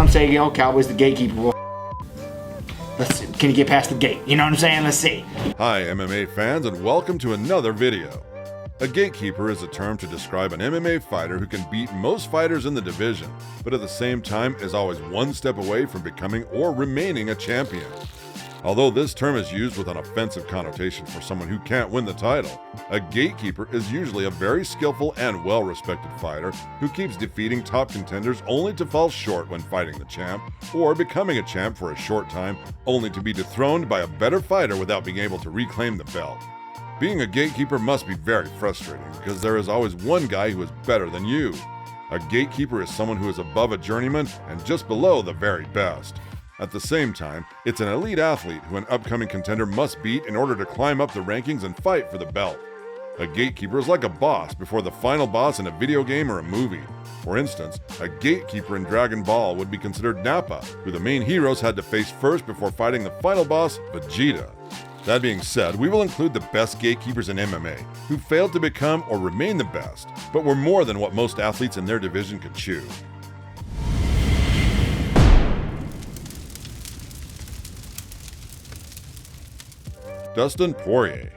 some say, Cowboy's the gatekeeper. Well, let's see. Can he get past the gate? You know what I'm saying? Let's see. Hi MMA fans, and welcome to another video. A gatekeeper is a term to describe an MMA fighter who can beat most fighters in the division, but at the same time is always one step away from becoming or remaining a champion. Although this term is used with an offensive connotation for someone who can't win the title, a gatekeeper is usually a very skillful and well-respected fighter who keeps defeating top contenders only to fall short when fighting the champ, or becoming a champ for a short time only to be dethroned by a better fighter without being able to reclaim the belt. Being a gatekeeper must be very frustrating because there is always one guy who is better than you. A gatekeeper is someone who is above a journeyman and just below the very best. At the same time, it's an elite athlete who an upcoming contender must beat in order to climb up the rankings and fight for the belt. A gatekeeper is like a boss before the final boss in a video game or a movie. For instance, a gatekeeper in Dragon Ball would be considered Nappa, who the main heroes had to face first before fighting the final boss, Vegeta. That being said, we will include the best gatekeepers in MMA, who failed to become or remain the best, but were more than what most athletes in their division could chew. Dustin Poirier.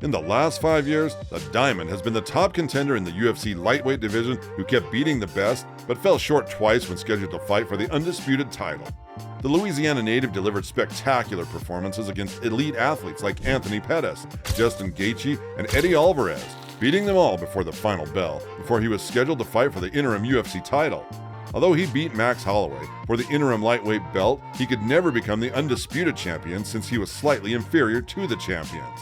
In the last 5 years, the Diamond has been the top contender in the UFC lightweight division who kept beating the best, but fell short twice when scheduled to fight for the undisputed title. The Louisiana native delivered spectacular performances against elite athletes like Anthony Pettis, Justin Gaethje, and Eddie Alvarez, beating them all before the final bell, before he was scheduled to fight for the interim UFC title. Although he beat Max Holloway for the interim lightweight belt, he could never become the undisputed champion since he was slightly inferior to the champions.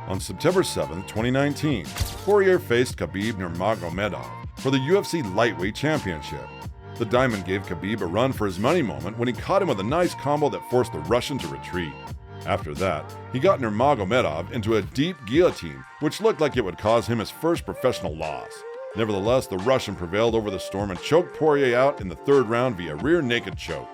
On September 7, 2019, Poirier faced Khabib Nurmagomedov for the UFC lightweight championship. The Diamond gave Khabib a run for his money moment when he caught him with a nice combo that forced the Russian to retreat. After that, he got Nurmagomedov into a deep guillotine, which looked like it would cause him his first professional loss. Nevertheless, the Russian prevailed over the storm and choked Poirier out in the third round via rear naked choke.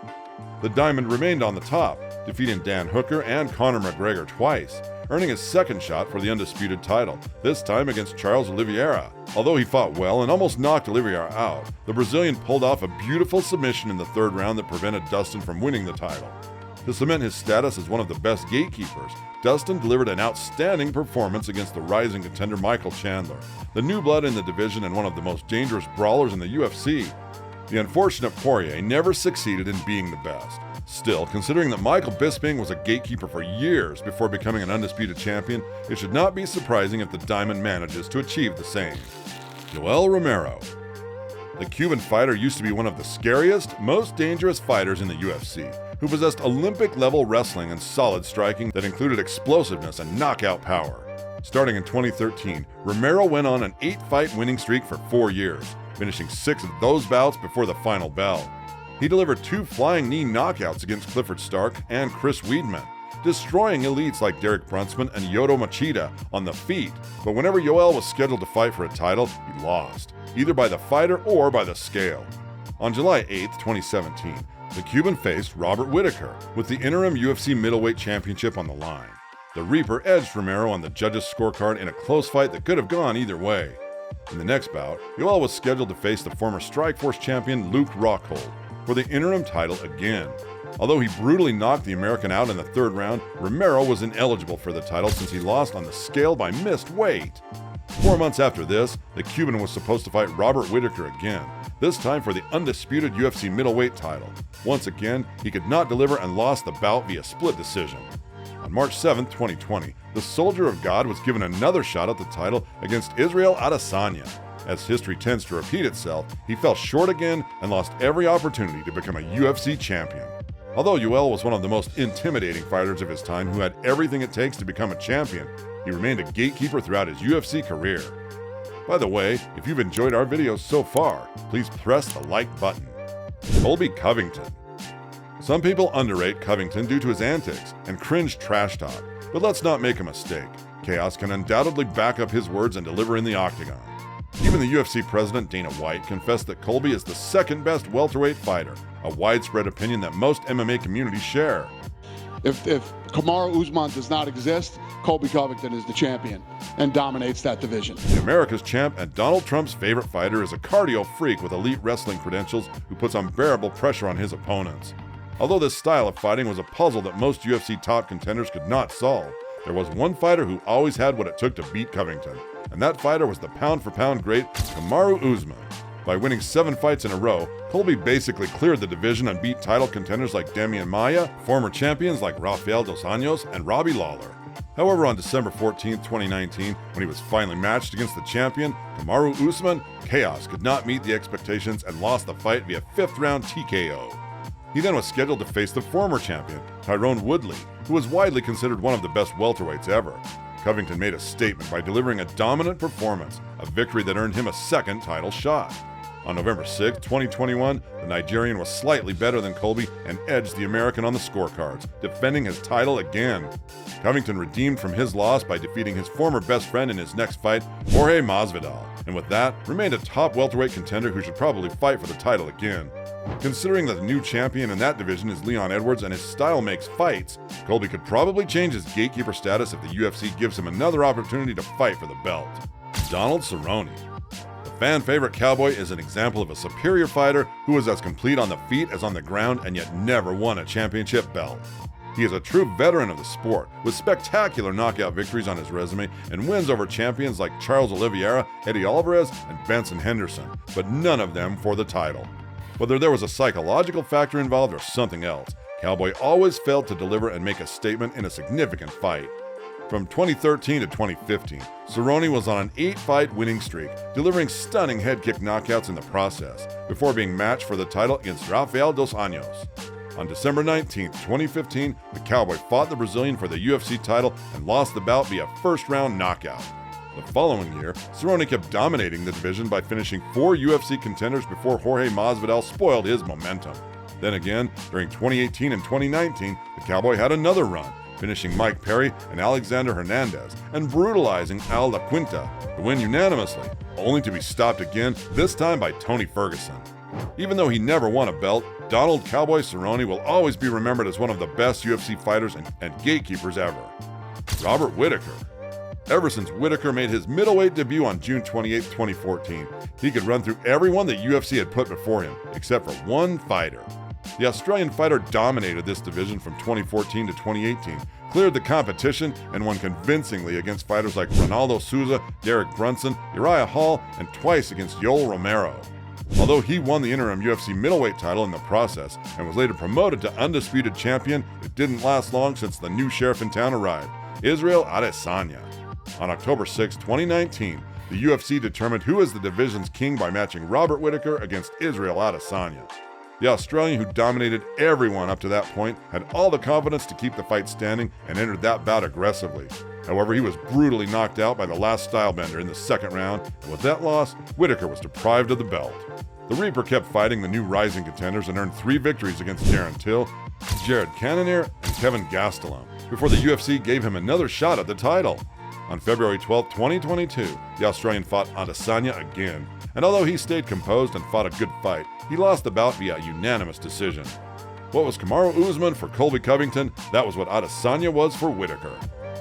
The Diamond remained on the top, defeating Dan Hooker and Conor McGregor twice, earning his second shot for the undisputed title, this time against Charles Oliveira. Although he fought well and almost knocked Oliveira out, the Brazilian pulled off a beautiful submission in the third round that prevented Dustin from winning the title. To cement his status as one of the best gatekeepers, Dustin delivered an outstanding performance against the rising contender Michael Chandler, the new blood in the division and one of the most dangerous brawlers in the UFC. The unfortunate Poirier never succeeded in being the best. Still, considering that Michael Bisping was a gatekeeper for years before becoming an undisputed champion, it should not be surprising if the Diamond manages to achieve the same. Yoel Romero. The Cuban fighter used to be one of the scariest, most dangerous fighters in the UFC, who possessed Olympic-level wrestling and solid striking that included explosiveness and knockout power. Starting in 2013, Romero went on an 8-fight winning streak for 4 years, finishing 6 of those bouts before the final bell. He delivered 2 flying knee knockouts against Clifford Stark and Chris Weidman, destroying elites like Derek Brunsman and Yoto Machida on the feet, but whenever Yoel was scheduled to fight for a title, he lost, either by the fighter or by the scale. On July 8, 2017, the Cuban faced Robert Whittaker with the interim UFC middleweight championship on the line. The Reaper edged Romero on the judges' scorecard in a close fight that could have gone either way. In the next bout, Yoel was scheduled to face the former Strikeforce champion Luke Rockhold for the interim title again. Although he brutally knocked the American out in the third round, Romero was ineligible for the title since he lost on the scale by missed weight. 4 months after this, the Cuban was supposed to fight Robert Whittaker again, this time for the undisputed UFC middleweight title. Once again, he could not deliver and lost the bout via split decision. On March 7, 2020, the Soldier of God was given another shot at the title against Israel Adesanya. As history tends to repeat itself, he fell short again and lost every opportunity to become a UFC champion. Although Yoel was one of the most intimidating fighters of his time who had everything it takes to become a champion, he remained a gatekeeper throughout his UFC career. By the way, if you've enjoyed our videos so far, please press the like button. Colby Covington. Some people underrate Covington due to his antics and cringe trash talk, but let's not make a mistake. Chaos can undoubtedly back up his words and deliver in the octagon. Even the UFC president Dana White confessed that Colby is the second best welterweight fighter, a widespread opinion that most MMA communities share. If Kamaru Usman does not exist, Colby Covington is the champion and dominates that division. The America's champ and Donald Trump's favorite fighter is a cardio freak with elite wrestling credentials who puts unbearable pressure on his opponents. Although this style of fighting was a puzzle that most UFC top contenders could not solve, there was one fighter who always had what it took to beat Covington, and that fighter was the pound-for-pound great Kamaru Usman. By winning 7 fights in a row, Colby basically cleared the division and beat title contenders like Demian Maia, former champions like Rafael Dos Anjos, and Robbie Lawler. However, on December 14, 2019, when he was finally matched against the champion, Kamaru Usman, chaos could not meet the expectations and lost the fight via 5th-round TKO. He then was scheduled to face the former champion, Tyron Woodley, who was widely considered one of the best welterweights ever. Covington made a statement by delivering a dominant performance, a victory that earned him a second title shot. On November 6, 2021, the Nigerian was slightly better than Colby and edged the American on the scorecards, defending his title again. Covington redeemed from his loss by defeating his former best friend in his next fight, Jorge Masvidal, and with that, remained a top welterweight contender who should probably fight for the title again. Considering that the new champion in that division is Leon Edwards and his style makes fights, Colby could probably change his gatekeeper status if the UFC gives him another opportunity to fight for the belt. Donald Cerrone. The fan favorite cowboy is an example of a superior fighter who is as complete on the feet as on the ground and yet never won a championship belt. He is a true veteran of the sport, with spectacular knockout victories on his resume and wins over champions like Charles Oliveira, Eddie Alvarez, and Benson Henderson, but none of them for the title. Whether there was a psychological factor involved or something else, Cowboy always failed to deliver and make a statement in a significant fight. From 2013 to 2015, Cerrone was on an 8-fight winning streak, delivering stunning head kick knockouts in the process, before being matched for the title against Rafael Dos Anjos. On December 19, 2015, the Cowboy fought the Brazilian for the UFC title and lost the bout via first-round knockout. The following year, Cerrone kept dominating the division by finishing 4 UFC contenders before Jorge Masvidal spoiled his momentum. Then again, during 2018 and 2019, the Cowboy had another run, finishing Mike Perry and Alexander Hernandez and brutalizing Al La Quinta to win unanimously, only to be stopped again, this time by Tony Ferguson. Even though he never won a belt, Donald Cowboy Cerrone will always be remembered as one of the best UFC fighters and gatekeepers ever. Robert Whittaker. Ever since Whittaker made his middleweight debut on June 28, 2014, he could run through everyone the UFC had put before him, except for one fighter. The Australian fighter dominated this division from 2014 to 2018, cleared the competition, and won convincingly against fighters like Ronaldo Souza, Derek Brunson, Uriah Hall, and twice against Yoel Romero. Although he won the interim UFC middleweight title in the process and was later promoted to undisputed champion, it didn't last long since the new sheriff in town arrived, Israel Adesanya. On October 6, 2019, the UFC determined who is the division's king by matching Robert Whittaker against Israel Adesanya. The Australian, who dominated everyone up to that point, had all the confidence to keep the fight standing and entered that bout aggressively. However, he was brutally knocked out by the last stylebender in the second round, and with that loss, Whittaker was deprived of the belt. The Reaper kept fighting the new rising contenders and earned 3 victories against Darren Till, Jared Cannonier, and Kevin Gastelum, before the UFC gave him another shot at the title. On February 12, 2022, the Australian fought Adesanya again, and although he stayed composed and fought a good fight, he lost the bout via unanimous decision. What was Kamaru Usman for Colby Covington, that was what Adesanya was for Whittaker.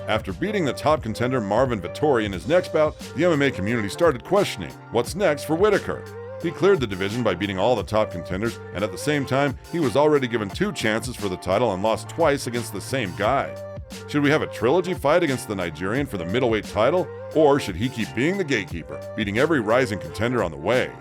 After beating the top contender Marvin Vettori in his next bout, the MMA community started questioning, what's next for Whittaker? He cleared the division by beating all the top contenders, and at the same time, he was already given 2 chances for the title and lost twice against the same guy. Should we have a trilogy fight against the Nigerian for the middleweight title? Or should he keep being the gatekeeper, beating every rising contender on the way?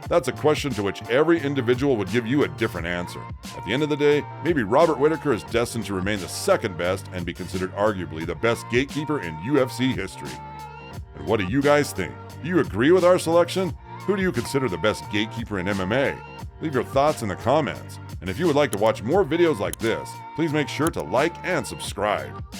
That's a question to which every individual would give you a different answer. At the end of the day, maybe Robert Whittaker is destined to remain the second best and be considered arguably the best gatekeeper in UFC history. And what do you guys think? Do you agree with our selection? Who do you consider the best gatekeeper in MMA? Leave your thoughts in the comments. And if you would like to watch more videos like this, please make sure to like and subscribe.